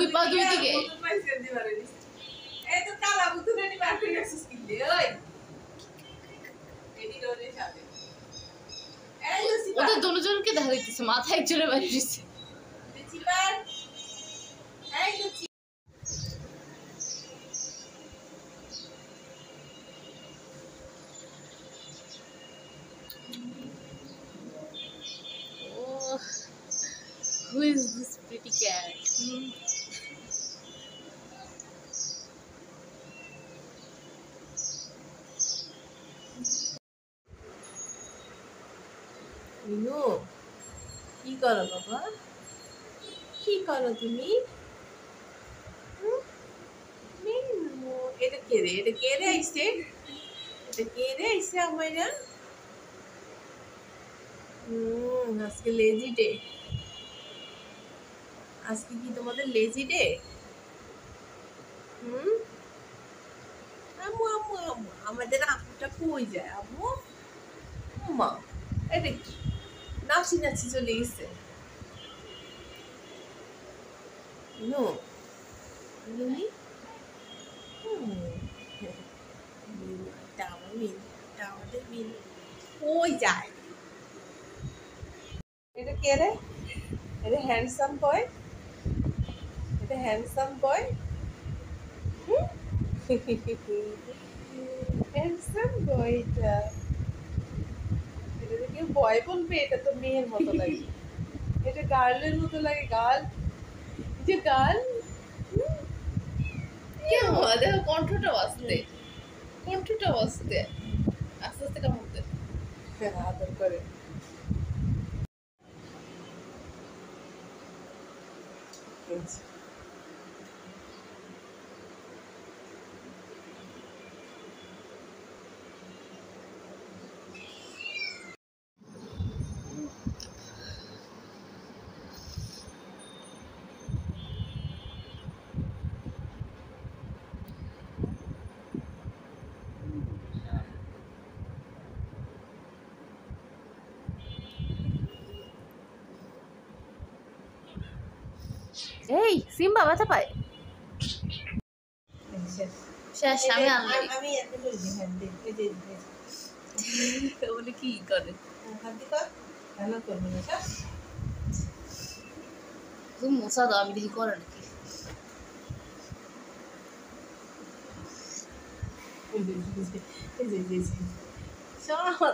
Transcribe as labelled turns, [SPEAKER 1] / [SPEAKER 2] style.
[SPEAKER 1] দুই পা দুই দিকে
[SPEAKER 2] এই তো কালা বুতুরে নি বার করে রাখছিস কিলে ওই এডি রোলে সাথে এই লুসি
[SPEAKER 1] ওদের দুজনকে দেখা দিতেছে মাথা একজনের বাইরে দিচ্ছে
[SPEAKER 2] লুচি পার এই লুচি
[SPEAKER 1] Oh, who is this pretty cat?
[SPEAKER 2] Minu কি করো বাবা কি করো তুমি মিনু এটা কে রে আইছে আমারা আজকে লেজি ডে আজকে কি তোমাদের লেজি ডে আম্মু আম্মু আম্মু আমাদের আম্মুটা কই যায় আম্মু মা এটা কি নাচি নাচি চলে গেছে নো মিনি আমাদের মিন কই যায় এটা কে রে এটা হ্যান্ডসাম বয় হ্যান্ডসাম বয় এটা কেউ বয় বলবে এটা তো মেয়ের মতো লাগে এটা গার্লের মতো লাগে গার্ল যে গার্ল
[SPEAKER 1] কেন দেখো কণ্ঠটা আস্তে আস্তে আস্তে কামড়তে
[SPEAKER 2] আদর করে
[SPEAKER 1] এই সিম্বা ব্যথা পায় শেষ আমি আনলাই
[SPEAKER 2] আমি এত বলছি হ্যাঁ এই যে
[SPEAKER 1] বলে কি করে
[SPEAKER 2] হাত দি কর ভালো করবি না স্যার
[SPEAKER 1] তুমি মশা দাও আমি দেখি করে নাকি
[SPEAKER 2] এই যে সব